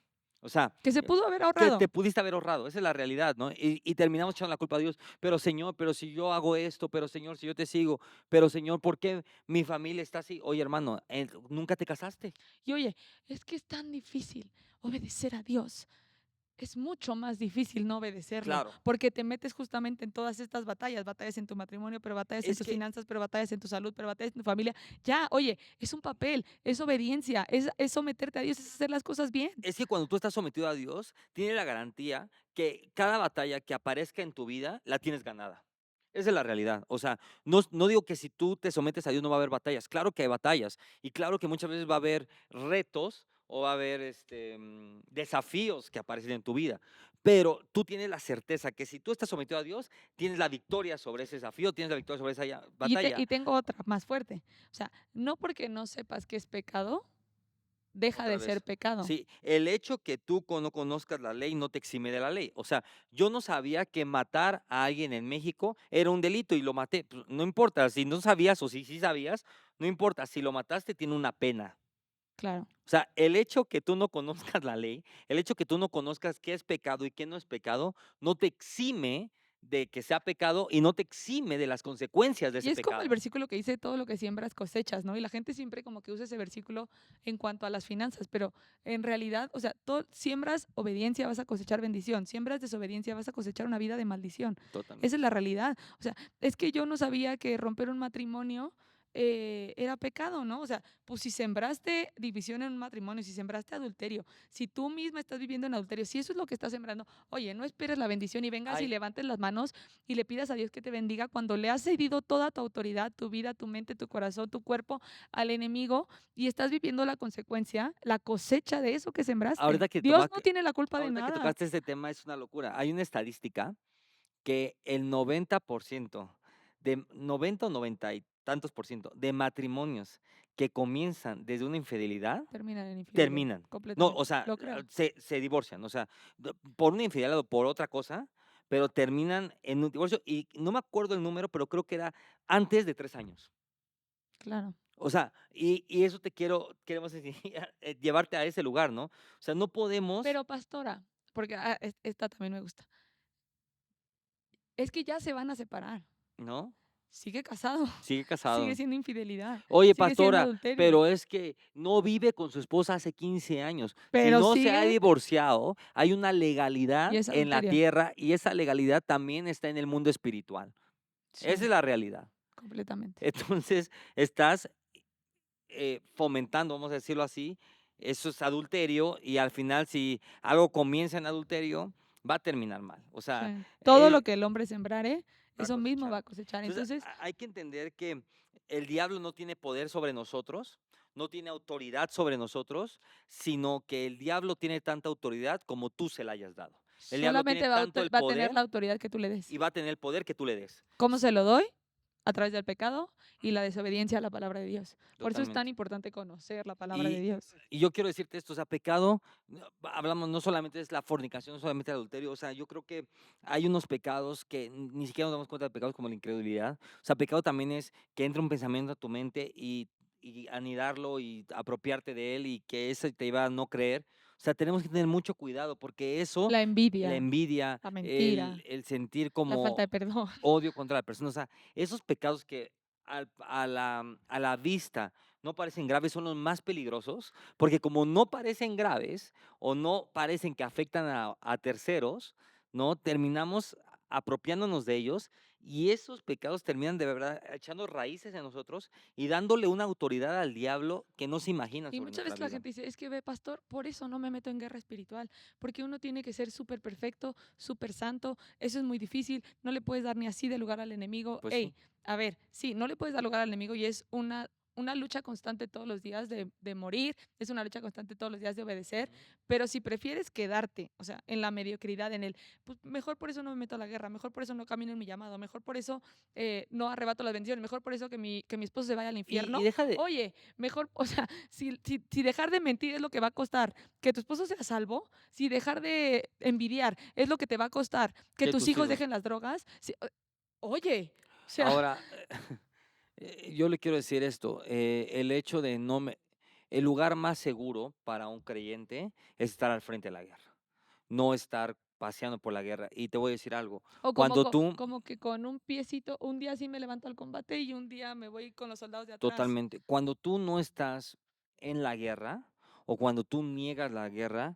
O sea, Que se pudo haber que ahorrado. te pudiste haber ahorrado, esa es la realidad, ¿no? Y terminamos echando la culpa a Dios. Pero Señor, pero si yo hago esto, pero Señor, si yo te sigo, pero Señor, ¿por qué mi familia está así? Oye, hermano, ¿nunca te casaste? Y oye, es que es tan difícil obedecer a Dios. Es mucho más difícil no obedecerlo, Claro, porque te metes justamente en todas estas batallas, batallas en tu matrimonio, pero batallas en es tus que, finanzas, pero batallas en tu salud, pero batallas en tu familia. Ya, oye, es un papel, es obediencia, es someterte a Dios, es hacer las cosas bien. es que cuando tú estás sometido a Dios, tienes la garantía que cada batalla que aparezca en tu vida la tienes ganada. Esa es la realidad. O sea, no digo que si tú te sometes a Dios no va a haber batallas. Claro que hay batallas. Y claro que muchas veces va a haber retos o va a haber desafíos que aparecen en tu vida. Pero tú tienes la certeza que si tú estás sometido a Dios, tienes la victoria sobre ese desafío, tienes la victoria sobre esa Y batalla. tengo otra más fuerte. O sea, no porque no sepas que es pecado, deja Otra de ser vez. pecado. Sí, el hecho que tú no conozcas la ley no te exime de la ley. O sea, yo no sabía que matar a alguien en México era un delito y lo maté. Pues, no importa, si no sabías o si sí sabías, no importa, si lo mataste tiene una pena. Claro. O sea, el hecho que tú no conozcas la ley, el hecho que tú no conozcas qué es pecado y qué no es pecado, no te exime de que sea pecado y no te exime de las consecuencias de Y ese es como el pecado. versículo que dice, todo lo que siembras cosechas, ¿no? Y la gente siempre como que usa ese versículo en cuanto a las finanzas, pero en realidad, o sea, siembras obediencia, vas a cosechar bendición, siembras desobediencia, vas a cosechar una vida de maldición. Esa es Totalmente. la realidad. O sea, es que yo no sabía que romper un matrimonio era pecado, ¿no? O sea, pues si sembraste división en un matrimonio, si sembraste adulterio, si tú misma estás viviendo en adulterio, si eso es lo que estás sembrando, oye, no esperes la bendición y vengas y Ay, levantes las manos y le pidas a Dios que te bendiga cuando le has cedido toda tu autoridad, tu vida, tu mente, tu corazón, tu cuerpo al enemigo y estás viviendo la consecuencia, la cosecha de eso que sembraste. ahorita que Dios toma- no tiene la culpa de ahorita que nada. tocaste este tema es una locura. Hay una estadística que el 90% de 90 o 90 y tantos por ciento de matrimonios que comienzan desde una infidelidad Terminan en infidelidad, terminan. No, o completamente. sea, Lo creo. se divorcian, o sea, por una infidelidad o por otra cosa, pero terminan en un divorcio y no me acuerdo el número, pero creo que era antes de 3 años. Claro. O sea, y eso queremos enseñar, llevarte a ese lugar, ¿no? O sea, no podemos, Pero pastora, porque esta también me gusta, es que ya se van a separar. ¿no? sigue casado, sigue sigue casado. siendo infidelidad, Oye, sigue siendo pastora, adulterio, pero es que no vive con su esposa hace 15 años. Si pero no se ha sigue divorciado, hay una y legalidad es en la adulterio. tierra y esa legalidad también está en el mundo espiritual. Esa es Sí, la realidad. completamente. Entonces, estás fomentando, vamos a decirlo así, eso es adulterio y al final si algo comienza en adulterio, va a terminar mal. O sea, Sí. Todo lo él que el hombre sembrare, va a eso mismo va cosechar. a cosechar. Entonces, Entonces, hay que entender que el diablo no tiene poder sobre nosotros, no tiene autoridad sobre nosotros, sino que el diablo tiene tanta autoridad como tú se la hayas dado. El diablo tiene solamente tanto el va a tener poder la autoridad que tú le des. y va a tener el poder que tú le des. ¿Cómo se lo doy? A través del pecado y la desobediencia a la palabra de Dios. Por eso es tan Totalmente. importante conocer la palabra de Y, Dios. y yo quiero decirte esto, o sea, pecado, hablamos no solamente es la fornicación, no solamente el adulterio, o sea, yo creo que hay unos pecados que ni siquiera nos damos cuenta de pecados como la incredulidad. O sea, pecado también es que entra un pensamiento a tu mente y anidarlo y apropiarte de él y que eso te lleva a no creer. O sea, tenemos que tener mucho cuidado porque eso, La la envidia, envidia, la mentira, el sentir la falta como de perdón. odio contra la persona, o sea, esos pecados que a la vista no parecen graves son los más peligrosos, porque como no parecen graves o no parecen que afectan a terceros, ¿no? Terminamos apropiándonos de ellos y esos pecados terminan de verdad echando raíces en nosotros y dándole una autoridad al diablo que no se imaginan Y sobre muchas nuestra veces la vida. gente dice, es que ve, pastor, por eso no me meto en guerra espiritual, porque uno tiene que ser súper perfecto, súper santo, eso es muy difícil, no le puedes dar ni así de lugar al enemigo. Pues sí, Hey, a ver, sí, no le puedes dar lugar al enemigo y es una lucha constante todos los días de morir, es una lucha constante todos los días de obedecer, pero si prefieres quedarte, o sea, en la mediocridad, en el, pues mejor por eso no me meto a la guerra, mejor por eso no camino en mi llamado, mejor por eso no arrebato las bendiciones, mejor por eso que mi esposo se vaya al y infierno. deja de Oye, mejor, o sea, si dejar de mentir es lo que va a costar que tu esposo sea salvo, si dejar de envidiar es lo que te va a costar que que tus tus hijos hijos. dejen las drogas, oye, o sea, Ahora, yo le quiero decir esto, el hecho de no me el lugar más seguro para un creyente es estar al frente de la guerra, no estar paseando por la guerra. Y te voy a decir algo, o cuando tú como que con un piecito, un día sí me levanto al combate y un día me voy con los soldados de atrás. totalmente, cuando tú no estás en la guerra o cuando tú niegas la guerra,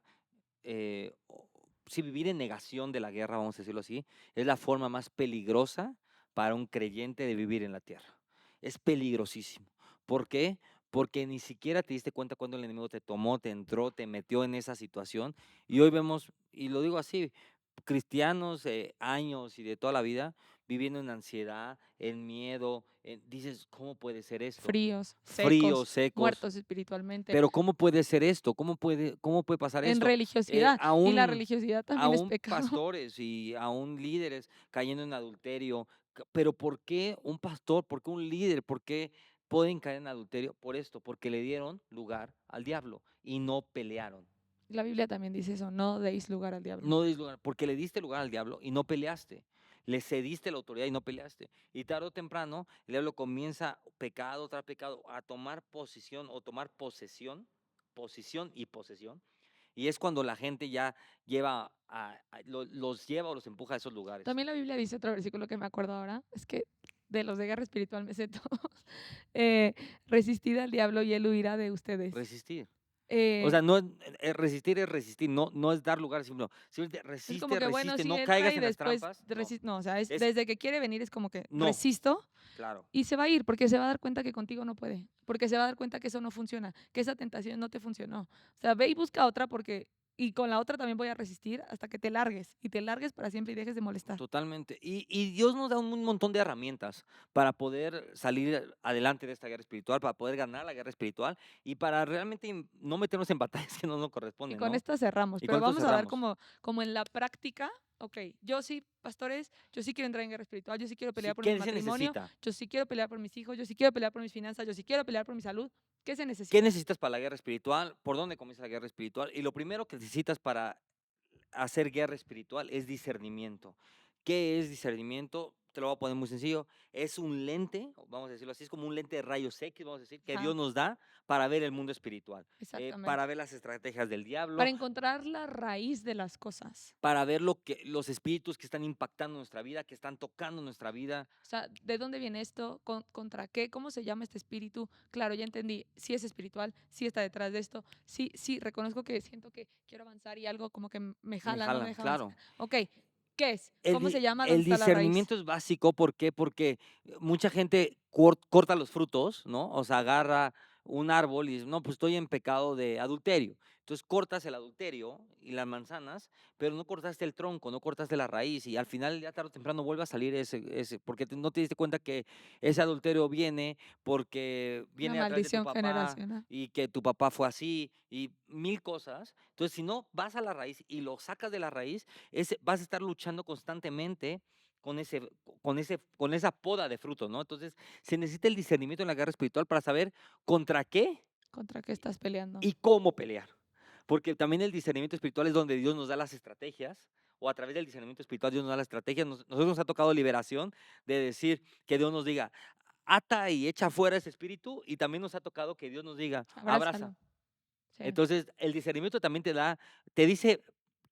sí, vivir en negación de la guerra, vamos a decirlo así, es la forma más peligrosa para un creyente de vivir en la tierra. Es peligrosísimo. ¿Por qué? Porque ni siquiera te diste cuenta cuando el enemigo te tomó, te entró, te metió en esa situación. Y hoy vemos, y lo digo así, cristianos años y de toda la vida viviendo en ansiedad, en miedo. Dices, ¿cómo puede ser esto? Fríos, Fríos, secos, secos. muertos espiritualmente, Pero ¿cómo puede ser esto? Cómo puede pasar en esto? religiosidad. Y la Aún religiosidad también es aún pecado. pastores y aún líderes cayendo en adulterio. Pero ¿por qué un pastor? ¿Por qué un líder? ¿Por qué pueden caer en adulterio? Por esto, porque le dieron lugar al diablo y no pelearon. La Biblia también dice eso, no deis lugar al diablo. No des lugar, porque le diste lugar al diablo y no peleaste. Le cediste la autoridad y no peleaste. Y tarde o temprano, el diablo comienza pecado tras pecado a tomar posición o tomar posición y posesión. Y es cuando la gente ya los lleva o los empuja a esos lugares. También la Biblia dice otro versículo que me acuerdo ahora, es que de los de guerra espiritual me sé todos. Resistid al diablo y él huirá de ustedes. Resistir. O Eh, sea, no es resistir, no es dar lugar, simplemente es como resiste, que, bueno, resiste, sí no entra caigas y en las después trampas. No, no, o sea, es es desde que quiere venir es como que no, resisto claro, y se va a ir porque se va a dar cuenta que contigo no puede, porque se va a dar cuenta que eso no funciona, que esa tentación no te funcionó. O sea, ve y busca otra porque, y con la otra también voy a resistir hasta que te largues y te largues para siempre y dejes de molestar. totalmente. Y Dios nos da un montón de herramientas para poder salir adelante de esta guerra espiritual, para poder ganar la guerra espiritual y para realmente no meternos en batallas que no nos Y corresponden, con ¿no? esta cerramos, Y con pero esto vamos a dar cerramos. como en la práctica, ok, yo sí, pastores, yo sí quiero entrar en guerra espiritual, yo sí quiero pelear Sí, por mi ¿qué se matrimonio, necesita? yo sí quiero pelear por mis hijos, yo sí quiero pelear por mis finanzas, yo sí quiero pelear por mi salud. ¿Qué se ¿Qué necesita? necesitas para la guerra espiritual? ¿Por dónde comienza la guerra espiritual? Y lo primero que necesitas para hacer guerra espiritual es discernimiento. ¿Qué es discernimiento? te lo voy a poner muy sencillo, es un lente, vamos a decirlo así, es como un lente de rayos X, vamos a decir, que Ajá, Dios nos da para ver el mundo espiritual, para exactamente. ver las estrategias del Para diablo, encontrar la raíz de las cosas. para ver los espíritus que están impactando nuestra vida, que están tocando nuestra vida. O sea, ¿de dónde viene esto? ¿Contra qué? ¿Cómo se llama este espíritu? Claro, ya entendí. Sí es espiritual, sí está detrás de esto. Sí, sí, reconozco que siento que quiero avanzar y algo como que me Me jala, no me jalan, deja avanzar. claro. Ok, ¿qué es? El, ¿Cómo di- se llama? ¿Dónde el está la raíz? discernimiento es básico, ¿por qué? Porque mucha gente corta los frutos, ¿no? O sea, agarra un árbol y dice, no, pues estoy en pecado de adulterio. Entonces cortas el adulterio y las manzanas, pero no cortaste el tronco, no cortaste la raíz y al final ya tarde o temprano vuelve a salir ese porque no te diste cuenta que ese adulterio viene porque Una viene a través de tu maldición papá generacional. y que tu papá fue así y mil cosas. Entonces, si no vas a la raíz y lo sacas de la raíz, vas a estar luchando constantemente con esa poda de frutos, ¿no? Entonces, se necesita el discernimiento en la guerra espiritual para saber contra qué ¿Contra qué estás peleando? y cómo pelear. Porque también el discernimiento espiritual es donde Dios nos da las estrategias, o a través del discernimiento espiritual Dios nos da las estrategias. Nosotros nos ha tocado liberación de decir que Dios nos diga, ata y echa fuera ese espíritu, y también nos ha tocado que Dios nos diga, abraza. Abrázalo. Sí. Entonces, el discernimiento también te dice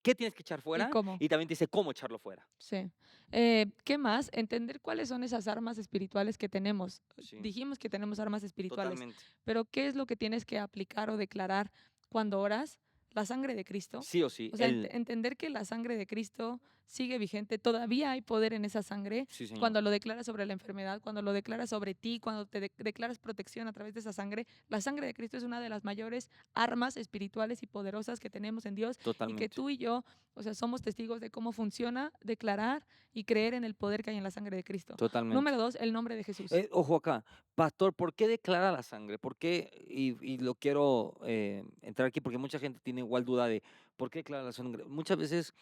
qué tienes que echar ¿Y fuera cómo? y también te dice cómo echarlo fuera. Sí. ¿Qué más? Entender cuáles son esas armas espirituales que tenemos. Sí, Dijimos que tenemos armas espirituales, totalmente. pero ¿qué es lo que tienes que aplicar o declarar cuando oras? La sangre de Cristo. Sí o sí, O sea, entender que la sangre de Cristo sigue vigente, todavía hay poder en esa sangre. sí, señor, Cuando lo declaras sobre la enfermedad, cuando lo declaras sobre ti, cuando te declaras protección a través de esa sangre, la sangre de Cristo es una de las mayores armas espirituales y poderosas que tenemos en Dios y que totalmente, tú y yo, o sea, somos testigos de cómo funciona declarar y creer en el poder que hay en la sangre de Cristo. totalmente. Número dos, el nombre de Jesús. Ojo acá, pastor, ¿por qué declara la sangre? ¿Por qué? Y lo quiero entrar aquí porque mucha gente tiene igual duda de por qué declara la sangre. Muchas veces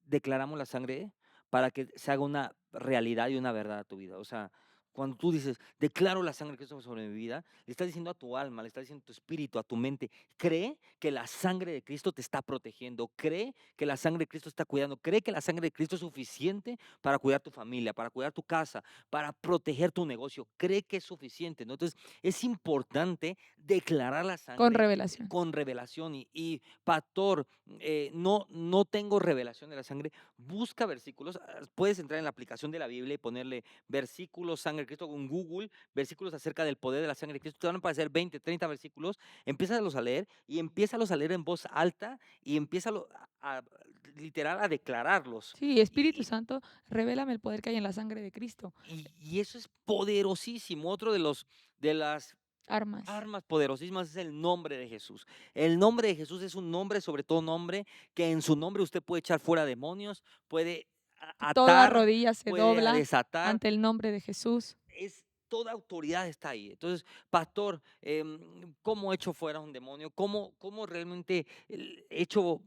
declaramos la sangre para que se haga una realidad y una verdad a tu vida. O sea, cuando tú dices, declaro la sangre que es sobre mi vida, le estás diciendo a tu alma, le estás diciendo a tu espíritu, a tu mente, cree que la sangre de Cristo te está protegiendo, cree que la sangre de Cristo está cuidando, cree que la sangre de Cristo es suficiente para cuidar tu familia, para cuidar tu casa, para proteger tu negocio, cree que es suficiente, ¿no? Entonces, es importante declarar la Con sangre revelación. con revelación pastor, no tengo revelación de la sangre, busca versículos, puedes entrar en la aplicación de la Biblia y ponerle versículos, sangre de Cristo, en Google, versículos acerca del poder de la sangre de Cristo, te van a aparecer 20, 30 versículos, empiézalos a leer y empiézalos a leer en voz alta y empiézalo literal a declararlos. Sí, Espíritu Y, Santo, revélame el poder que hay en la sangre de Cristo. y eso es poderosísimo. Otro de las Armas. armas poderosísimas es el nombre de Jesús. El nombre de Jesús es un nombre, sobre todo nombre, que en su nombre usted puede echar fuera demonios, puede Toda atar, rodilla se puede dobla desatar. ante el nombre de Jesús. Toda autoridad está ahí. Entonces, pastor, ¿cómo echo fuera un demonio? ¿Cómo realmente echo,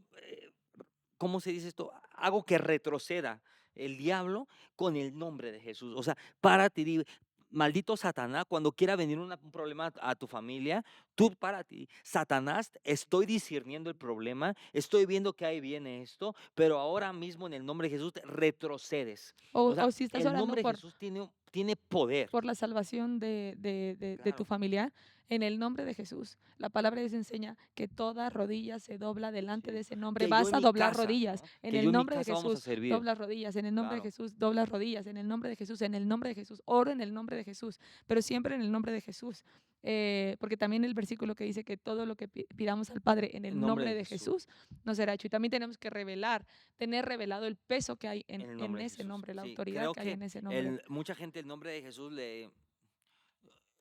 cómo se dice esto? Hago que retroceda el diablo con el nombre de Jesús. O sea, párate y di, maldito Satanás, cuando quiera venir un problema a tu familia, tú párate. Satanás, estoy discerniendo el problema, estoy viendo que ahí viene esto, pero ahora mismo en el nombre de Jesús retrocedes. O O sea, si estás el orando nombre de Jesús tiene poder. por la salvación de tu Claro. familiar, en el nombre de Jesús. La palabra de Dios enseña que toda rodilla se dobla delante de Sí. ese nombre. Que yo Vas en a mi doblar casa, rodillas. ¿no? En Que yo el en mi nombre de casa vamos a Jesús, servir. doblas rodillas. En el nombre de Claro. Jesús, doblas rodillas. En el nombre de Jesús, en el nombre de Jesús. Oro en el nombre de Jesús, pero siempre en el nombre de Jesús. Porque también el versículo que dice que todo lo que pidamos al Padre en En el nombre nombre de de Jesús. Jesús nos será hecho. Y también tenemos que tener revelado el peso que hay En el en nombre de ese Jesús. nombre, la Sí, autoridad creo que hay que en ese nombre. mucha gente el nombre de Jesús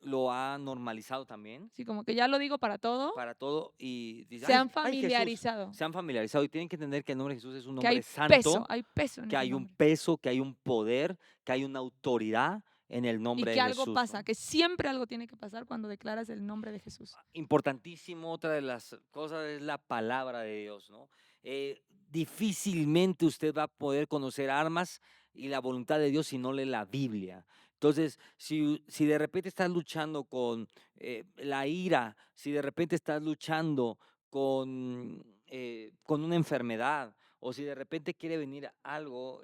lo ha normalizado también Sí, como que ya lo digo para todo. para todo y dice, Se han ay Jesús, familiarizado, se han familiarizado y tienen que entender que el nombre de Jesús es un que nombre santo, hay peso en que ese hay un nombre. peso, que hay un poder, que hay una autoridad en el Y nombre que de algo Jesús, pasa, ¿no? que siempre algo tiene que pasar cuando declaras el nombre de Jesús. Importantísimo, otra de las cosas es la palabra de Dios, ¿no? Difícilmente usted va a poder conocer armas y la voluntad de Dios si no lee la Biblia. Entonces, si de repente estás luchando con la ira, si de repente estás luchando con una enfermedad, o si de repente quiere venir algo,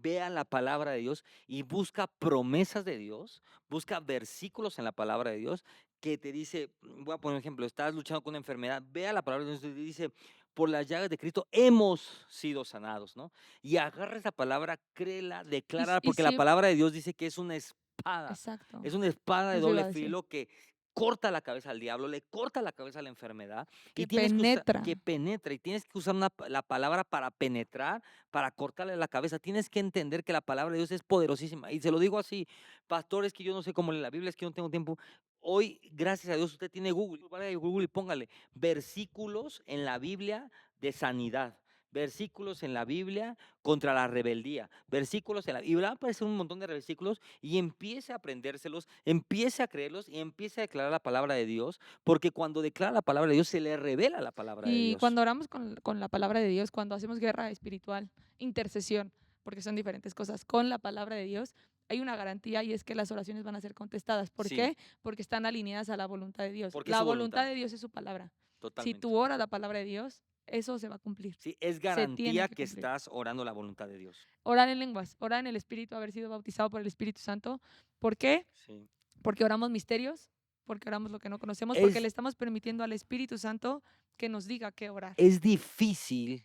vea la palabra de Dios y busca promesas de Dios, busca versículos en la palabra de Dios que te dice, voy a poner un ejemplo, estás luchando con una enfermedad, vea la palabra de Dios y dice, por las llagas de Cristo hemos sido sanados, ¿no? Y agarra esa palabra, créela, declárala, Y porque la sí, palabra de Dios dice que exacto, es una espada de eso iba doble a decir, filo que corta la cabeza al diablo, le corta la cabeza a la enfermedad y que tienes que usar, penetra. que penetra, y tienes que usar la palabra para penetrar, para cortarle la cabeza. Tienes que entender que la palabra de Dios es poderosísima. Y se lo digo así, pastores, que yo no sé cómo leer la Biblia, es que yo no tengo tiempo. Hoy, gracias a Dios, usted tiene Google. Vaya a Google y póngale versículos en la Biblia de sanidad. Versículos en la Biblia contra la rebeldía, versículos en la Biblia, va a aparecer un montón de versículos y empiece a aprendérselos, empiece a creerlos y empiece a declarar la palabra de Dios, porque cuando declara la palabra de Dios se le revela la palabra de Y Dios. cuando oramos con la palabra de Dios, cuando hacemos guerra espiritual, intercesión, porque son diferentes cosas, con la palabra de Dios, hay una garantía y es que las oraciones van a ser contestadas. ¿Por Sí, qué? Porque están alineadas a la voluntad de Dios. porque es La su voluntad voluntad, de Dios es su palabra. Si totalmente. tú oras la palabra de Dios, eso se va a cumplir. Sí, es Se tiene garantía que que cumplir. estás orando la voluntad de Dios. Orar en lenguas, orar en el Espíritu, haber sido bautizado por el Espíritu Santo. ¿Por qué? Sí. Porque oramos misterios, porque oramos lo que no conocemos, porque le Es, estamos permitiendo al Espíritu Santo que nos diga qué orar. es difícil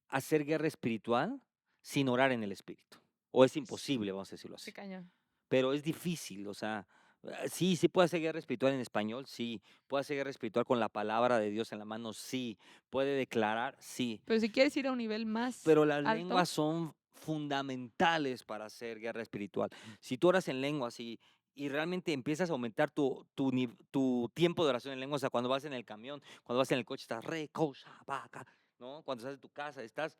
hacer guerra espiritual sin orar en el Espíritu. O es imposible, vamos a decirlo Qué así. cañón. Pero es difícil, o sea, sí, sí puede hacer guerra espiritual en español, sí, puede hacer guerra espiritual con la palabra de Dios en la mano, sí, puede declarar, sí, Pero si quieres ir a un nivel más pero las alto, lenguas son fundamentales para hacer guerra espiritual. Si tú oras en lenguas y realmente empiezas a aumentar tu tiempo de oración en lenguas, o sea, cuando vas en el camión, cuando vas en el coche, estás re, cosa, vaca, ¿no? Cuando estás en tu casa, estás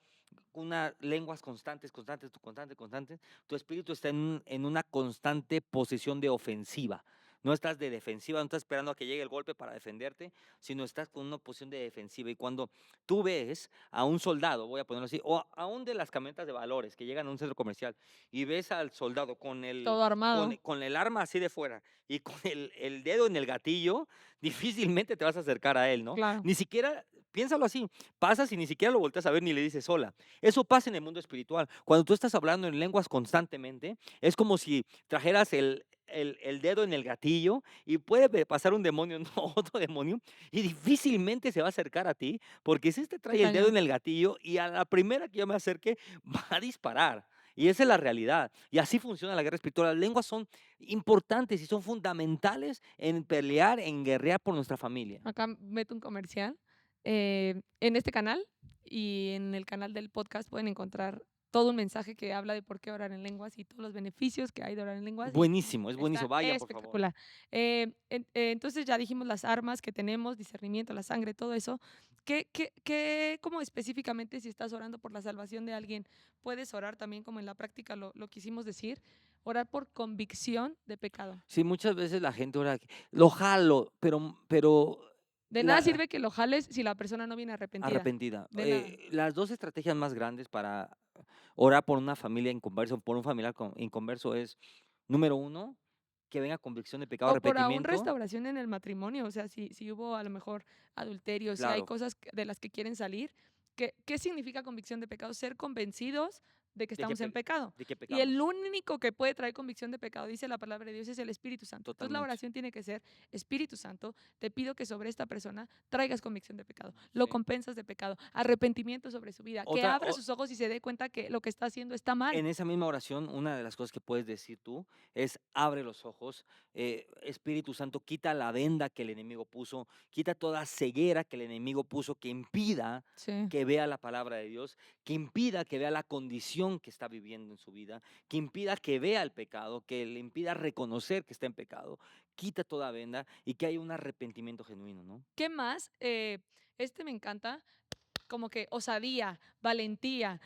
con unas lenguas constantes, constantes, constantes, tu espíritu está en una constante posición de ofensiva. No estás de defensiva, no estás esperando a que llegue el golpe para defenderte, sino estás con una posición de defensiva. Y cuando tú ves a un soldado, voy a ponerlo así, o a un de las camionetas de valores que llegan a un centro comercial y ves al soldado todo armado, con el arma así de fuera y con el dedo en el gatillo, difícilmente te vas a acercar a él, ¿no? claro. Ni siquiera, piénsalo así, pasas y ni siquiera lo volteas a ver ni le dices hola. Eso pasa en el mundo espiritual. Cuando tú estás hablando en lenguas constantemente, es como si trajeras el dedo en el gatillo y puede pasar un demonio, no otro demonio, y difícilmente se va a acercar a ti, porque si este Qué trae el dedo cañón. en el gatillo y a la primera que yo me acerque, va a disparar. Y esa es la realidad. Y así funciona la guerra espiritual. Las lenguas son importantes y son fundamentales en pelear, en guerrear por nuestra familia. Acá meto un comercial. En este canal y en el canal del podcast pueden encontrar todo un mensaje que habla de por qué orar en lenguas y todos los beneficios que hay de orar en lenguas y Buenísimo, es buenísimo. está Vayan, por favor. espectacular. Entonces ya dijimos las armas que tenemos, discernimiento, la sangre, todo eso. ¿Cómo específicamente si estás orando por la salvación de alguien, puedes orar también como en la práctica lo quisimos decir? Orar por convicción de pecado. Sí, muchas veces la gente ora, lo jalo, pero De nada la, sirve que lo jales si la persona no viene arrepentida. arrepentida. De nada. Las dos estrategias más grandes para orar por una familia inconversa, por un familiar inconverso es, número uno, que venga convicción de pecado, O por aún arrepentimiento. restauración en el matrimonio, o sea, si hubo a lo mejor adulterio, si hay Claro, cosas de las que quieren salir, ¿qué significa convicción de pecado? Ser convencidos de que de que, estamos en pecado. de que Y el pecamos, único que puede traer convicción de pecado, dice la palabra de Dios, es el Espíritu Santo. Entonces la totalmente. oración tiene que ser, Espíritu Santo, te pido que sobre esta persona traigas convicción de pecado, lo Sí. compensas de pecado, arrepentimiento sobre su vida, que Otra, abra sus ojos y se dé cuenta que lo que está haciendo está mal. en esa misma oración, una de las cosas que puedes decir tú es, abre los ojos, Espíritu Santo, quita la venda que el enemigo puso, quita toda ceguera que el enemigo puso que impida Sí. que vea la palabra de Dios, que impida que vea la condición que está viviendo en su vida, que impida que vea el pecado, que le impida reconocer que está en pecado. Quita toda venda y que haya un arrepentimiento genuino, ¿no? ¿Qué más? Este me encanta, como que osadía, valentía,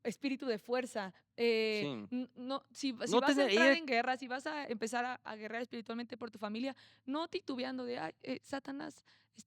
espíritu de fuerza. Sí. No, si No vas a tener, entrar en guerra, si vas a empezar a guerrear espiritualmente por tu familia, no titubeando de, ay, Satanás,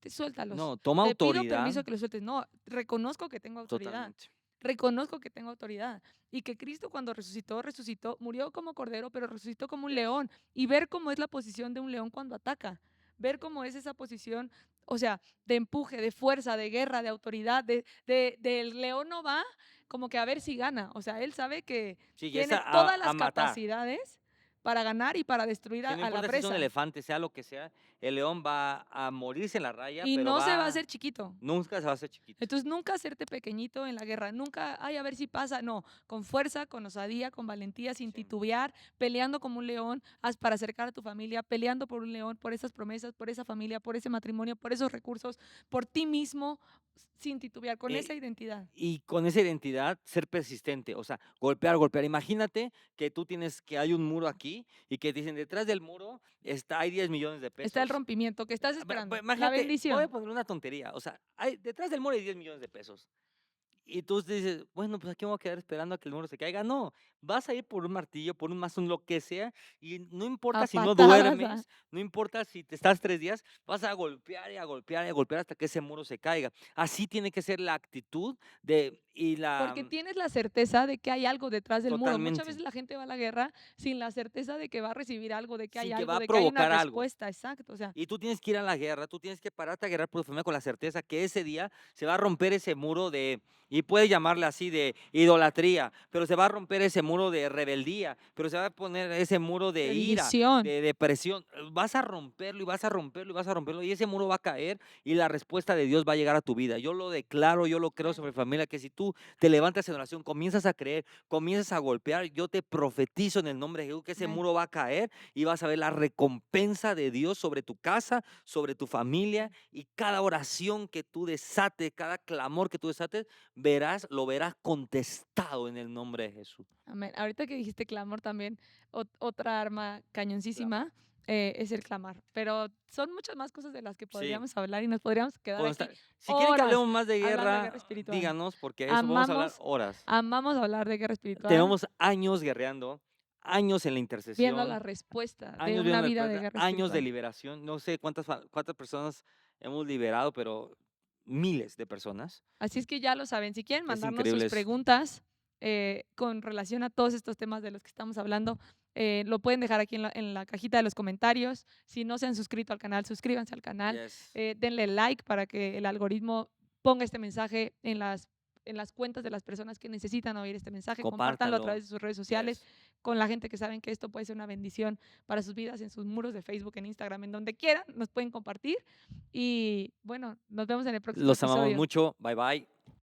suéltalos. no, toma Te pido autoridad, permiso que los sueltes. No, reconozco que tengo autoridad. totalmente. Reconozco que tengo autoridad y que Cristo cuando resucitó, murió como cordero, pero resucitó como un león y ver cómo es la posición de un león cuando ataca. ver cómo es esa posición, o sea, de empuje, de fuerza, de guerra, de autoridad, del león no va como que a ver si gana, o sea, él sabe que Sí, y es tiene todas a las matar. capacidades para ganar y para destruir Sí, no a la importa si es un presa. elefante, sea lo que sea, el león va a morirse en la raya, Y pero no se va a hacer chiquito. nunca se va a hacer chiquito. Entonces, nunca hacerte pequeñito en la guerra, nunca, ay, a ver si pasa, no, con fuerza, con osadía, con valentía, sin Sí. titubear, peleando como un león para acercar a tu familia, peleando por un león, por esas promesas, por esa familia, por ese matrimonio, por esos recursos, por ti mismo, sin titubear, con esa Eh, identidad. y con esa identidad ser persistente, o sea, golpear, golpear. Imagínate que que hay un muro aquí y que dicen detrás del muro hay 10 millones de Está el pesos. rompimiento que estás Pues, esperando, la imagínate, voy a bendición. poner una tontería, o sea, detrás del muro hay 10 millones de pesos. Y tú dices, bueno, pues aquí me voy a quedar esperando a que el muro se caiga. No, vas a ir por un martillo, por un mazón, lo que sea, y no A importa si no patadas. duermes, no importa si te estás 3 días, vas a golpear y a golpear y a golpear hasta que ese muro se caiga. Así tiene que ser la actitud Porque tienes la certeza de que hay algo detrás del muro. Muchas totalmente, veces la gente va a la guerra sin la certeza de que va a recibir algo, de que hay sí, que va algo, a de que hay una provocar algo. respuesta, exacto. O sea, Y tú tienes que ir a la guerra, tú tienes que pararte a guerrar por tu familia con la certeza que ese día se va a romper ese muro y puedes llamarle así, de idolatría, pero se va a romper ese muro de rebeldía, pero se va a poner ese muro de de ira, división. de depresión. Vas a romperlo y vas a romperlo y vas a romperlo y ese muro va a caer y la respuesta de Dios va a llegar a tu vida. Yo lo declaro, yo lo creo sobre familia, que si tú te levantas en oración, comienzas a creer, comienzas a golpear, yo te profetizo en el nombre de Jesús que ese Amén. muro va a caer y vas a ver la recompensa de Dios sobre tu casa, sobre tu familia, y cada oración que tú desates, cada clamor que tú desates, lo verás contestado en el nombre de Jesús. Amén. Ahorita que dijiste clamor también, otra arma Clamar. cañoncísima es el clamar. Pero son muchas más cosas de las que Sí, podríamos hablar y nos podríamos quedar aquí si quieren que horas hablemos más de hablando de guerra guerra, espiritual. díganos, porque eso vamos a hablar Amamos, horas. amamos hablar de guerra espiritual, Tenemos años guerreando, años en la viendo la intercesión, respuesta de años una viendo la vida de puerta, guerra años de espiritual. liberación. No sé cuántas personas hemos liberado, pero miles de personas. Así es que ya lo saben, si quieren Es mandarnos sus increíble eso. preguntas con relación a todos estos temas de los que estamos hablando, lo pueden dejar aquí en la cajita de los comentarios. Si no se han suscrito al canal, suscríbanse al canal, Yes. denle like para que el algoritmo ponga este mensaje en las cuentas de las personas que necesitan oír este mensaje, compártanlo a Compártanlo. través de sus redes sociales Yes. con la gente que saben que esto puede ser una bendición para sus vidas, en sus muros de Facebook, en Instagram, en donde quieran, nos pueden compartir. Y bueno, nos vemos en el próximo Los amamos episodio. mucho. Bye bye.